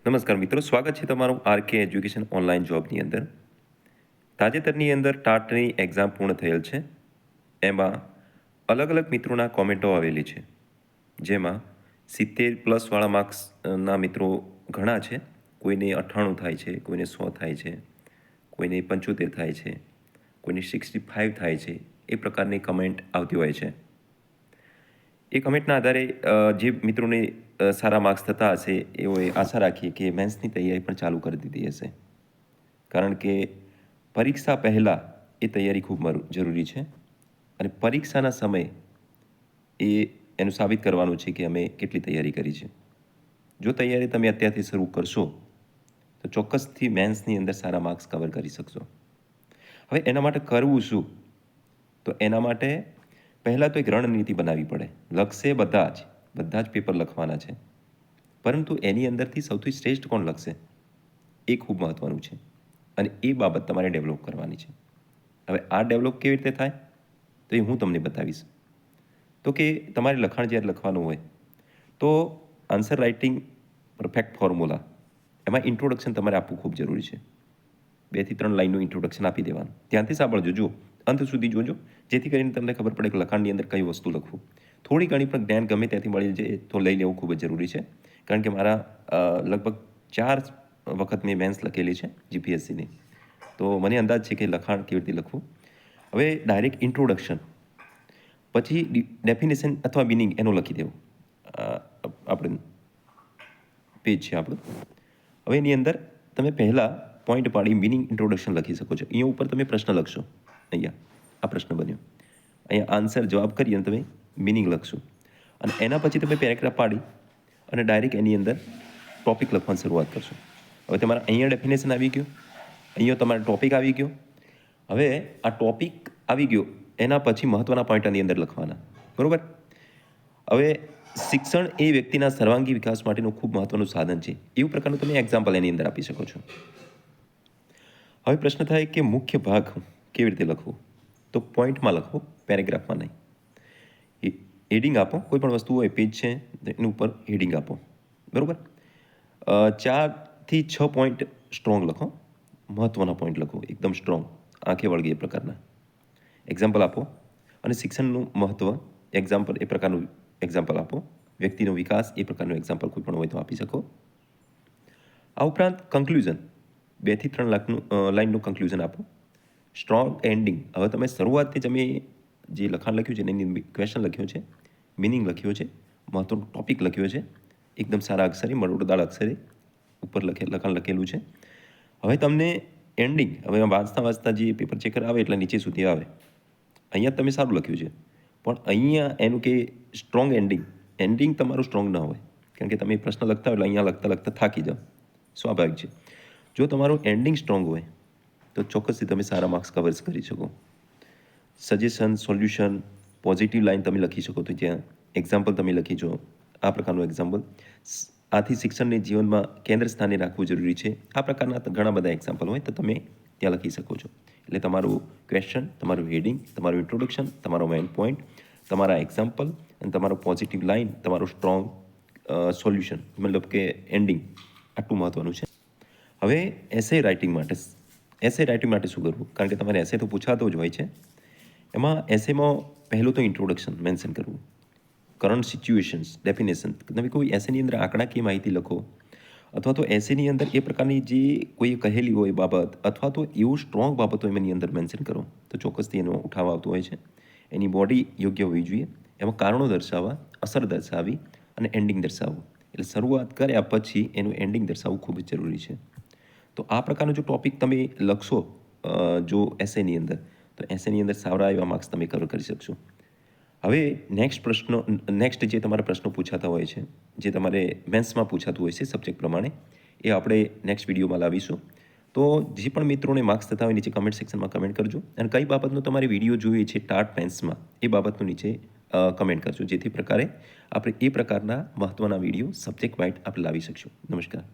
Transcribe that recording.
નમસ્કાર મિત્રો, સ્વાગત છે તમારું આરકે એજ્યુકેશન ઓનલાઈન જોબની અંદર. તાજેતરની અંદર ટાટની એક્ઝામ પૂર્ણ થયેલ છે. એમાં અલગ અલગ મિત્રોના કોમેન્ટો આવેલી છે, જેમાં 70+ માર્ક્સના મિત્રો ઘણા છે. કોઈને 98 થાય છે, કોઈને 100 થાય છે, કોઈને 75 થાય છે, કોઈને 65 થાય છે. એ પ્રકારની કમેન્ટ આવતી હોય છે. એ કમેન્ટના આધારે જે મિત્રોને સારા માર્ક્સ થતા હશે એઓએ આશા રાખીએ કે મેન્સની તૈયારી પણ ચાલુ કરી દીધી હશે, કારણ કે પરીક્ષા પહેલાં એ તૈયારી ખૂબ જરૂરી છે. અને પરીક્ષાના સમયે એનું સાબિત કરવાનું છે કે અમે કેટલી તૈયારી કરી છે. જો તૈયારી તમે અત્યારથી શરૂ કરશો તો ચોક્કસથી મેન્સની અંદર સારા માર્ક્સ કવર કરી શકશો. હવે એના માટે કરવું શું? તો એના માટે પહેલાં તો એક રણનીતિ બનાવવી પડે. લખશે બધા જ પેપર લખવાના છે, પરંતુ એની અંદરથી સૌથી શ્રેષ્ઠ કોણ લખશે એ ખૂબ મહત્ત્વનું છે, અને એ બાબત તમારે ડેવલપ કરવાની છે. હવે આ ડેવલપ કેવી રીતે થાય તો એ હું તમને બતાવીશ. તો કે તમારે લખાણ જ્યારે લખવાનું હોય તો આન્સર રાઇટિંગ પરફેક્ટ ફોર્મ્યુલા, એમાં ઇન્ટ્રોડક્શન તમારે આપવું ખૂબ જરૂરી છે. 2 થી 3 લાઇનનું ઇન્ટ્રોડક્શન આપી દેવાનું. ધ્યાનથી સાંભળજો, જુઓ, અંત સુધી જોજો, જેથી કરીને તમને ખબર પડે કે લખાણની અંદર કઈ વસ્તુ લખવું. થોડી ઘણી પણ જ્ઞાન ગમે ત્યાંથી મળી જાય તો લઈ લેવું ખૂબ જ જરૂરી છે, કારણ કે મારા લગભગ 4 વખત મેં મેન્સ લખેલી છે જીપીએસસીની, તો મને અંદાજ છે કે લખાણ કેવી રીતે લખવું. હવે ડાયરેક્ટ ઇન્ટ્રોડક્શન પછી ડેફિનેશન અથવા મિનિંગ એનું લખી દેવું. આપણે પેજ છે આપણું. હવે એની અંદર તમે પહેલાં પોઈન્ટ પાડી મિનિંગ ઇન્ટ્રોડક્શન લખી શકો છો. અહીંયા ઉપર તમે પ્રશ્ન લખશો. અહીંયા આ પ્રશ્ન બન્યો, અહીંયા આન્સર જવાબ કરી અને તમે મિનિંગ લખશો, અને એના પછી તમે પેરેગ્રાફ પાડી અને ડાયરેક્ટ એની અંદર ટોપિક લખવાની શરૂઆત કરશો. હવે તમારા અહીંયા ડેફિનેશન આવી ગયું, અહીંયા તમારો ટોપિક આવી ગયો. હવે આ ટોપિક આવી ગયો એના પછી મહત્ત્વના પોઈન્ટ આની અંદર લખવાના, બરાબર? હવે શિક્ષણ એ વ્યક્તિના સર્વાંગી વિકાસ માટેનું ખૂબ મહત્ત્વનું સાધન છે. એવું પ્રકારનું તમે એક્ઝામ્પલ એની અંદર આપી શકો છો. હવે પ્રશ્ન થાય કે મુખ્ય ભાગ કેવી રીતે લખવું? તો પોઈન્ટમાં લખવું, પેરેગ્રાફમાં નહીં. હેડિંગ આપો, કોઈ પણ વસ્તુ હોય, પેજ છે એની ઉપર હેડિંગ આપો, બરાબર? 4 થી 6 પોઈન્ટ સ્ટ્રોંગ લખો, મહત્ત્વના પોઈન્ટ લખો, એકદમ સ્ટ્રોંગ, આંખે વળગે એ પ્રકારના એક્ઝામ્પલ આપો. અને શિક્ષણનું મહત્ત્વ એક્ઝામ્પલ એ પ્રકારનું એક્ઝામ્પલ આપો. વ્યક્તિનો વિકાસ એ પ્રકારનું એક્ઝામ્પલ કોઈ પણ હોય તો આપી શકો. આ ઉપરાંત કન્ક્લુઝન 2 થી 3 લાઇનનું કન્ક્લુઝન આપો. સ્ટ્રોંગ એન્ડિંગ, હવે તમે શરૂઆતથી જ અમે જે લખાણ લખ્યું છે એની ક્વેશ્ચન લખ્યો છે, મિનિંગ લખ્યો છે, મહત્ત્વનો ટોપિક લખ્યો છે, એકદમ સારા અક્ષરે, મરોડદાર અક્ષરે ઉપર લખાણ લખેલું છે. હવે તમને એન્ડિંગ, હવે વાંચતા જે પેપર ચેકર આવે એટલે નીચે સુધી આવે, અહીંયા તમે સારું લખ્યું છે, પણ અહીંયા એનું કે સ્ટ્રોંગ એન્ડિંગ તમારું સ્ટ્રોંગ ન હોય, કારણ કે તમે પ્રશ્ન લખતા હોય એટલે અહીંયા લખતા થાકી જાઓ, સ્વાભાવિક છે. જો તમારું એન્ડિંગ સ્ટ્રોંગ હોય તો ચોક્કસથી તમે સારા માર્ક્સ કવર કરી શકો. સજેશન, સોલ્યુશન, પોઝિટિવ લાઇન તમે લખી શકો. તો જ્યાં એક્ઝામ્પલ તમે લખી છો, આ પ્રકારનું એક્ઝામ્પલ, આથી શિક્ષણને જીવનમાં કેન્દ્ર સ્થાને રાખવું જરૂરી છે. આ પ્રકારના ઘણા બધા એક્ઝામ્પલ હોય તો તમે ત્યાં લખી શકો છો. એટલે તમારું ક્વેશ્ચન, તમારું હેડિંગ, તમારું ઇન્ટ્રોડક્શન, તમારો મેઇન પોઈન્ટ, તમારા એક્ઝામ્પલ અને તમારો પોઝિટિવ લાઇન, તમારું સ્ટ્રોંગ સોલ્યુશન, મતલબ કે એન્ડિંગ, આટલું મહત્ત્વનું છે. હવે એસે રાઇટિંગ માટે શું કરવું? કારણ કે તમારે એસે તો પૂછાતો જ હોય છે. એમાં એસેમાં પહેલું તો ઇન્ટ્રોડક્શન મેન્શન કરવું, કરંટ સિચ્યુએશન્સ, ડેફિનેશન. તમે કોઈ એસેની અંદર આંકડાકીય માહિતી લખો, અથવા તો એસેની અંદર એ પ્રકારની જે કોઈ કહેલી હોય બાબત, અથવા તો એવું સ્ટ્રોંગ બાબતો એની અંદર મેન્શન કરો તો ચોક્કસથી એનો ઉઠાવ આવતો હોય છે. એની બોડી યોગ્ય હોવી જોઈએ. એમાં કારણો દર્શાવવા, અસર દર્શાવી અને એન્ડિંગ દર્શાવવું. એટલે શરૂઆત કર્યા પછી એનું એન્ડિંગ દર્શાવવું ખૂબ જ જરૂરી છે. તો આ પ્રકારનો જો ટોપિક તમે લખશો જો એસેની અંદર, તો એસેની અંદર સારા એવા માર્ક્સ તમે કવર કરી શકશો. હવે નેક્સ્ટ જે તમારા પ્રશ્નો પૂછાતા હોય છે, જે તમારે મેન્સમાં પૂછાતું હોય છે સબ્જેક્ટ પ્રમાણે, એ આપણે નેક્સ્ટ વિડીયોમાં લાવીશું. તો જે પણ મિત્રોને માર્ક્સ થતા હોય નીચે કમેન્ટ સેક્શનમાં કમેન્ટ કરજો, અને કઈ બાબતનો તમારે વિડીયો જોઈએ છે ટાટ મેન્સમાં એ બાબતનું નીચે કમેન્ટ કરજો, જેથી પ્રકારે આપણે એ પ્રકારના મહત્ત્વના વિડીયો સબ્જેક્ટ વાઇઝ આપણે લાવી શકશું. નમસ્કાર.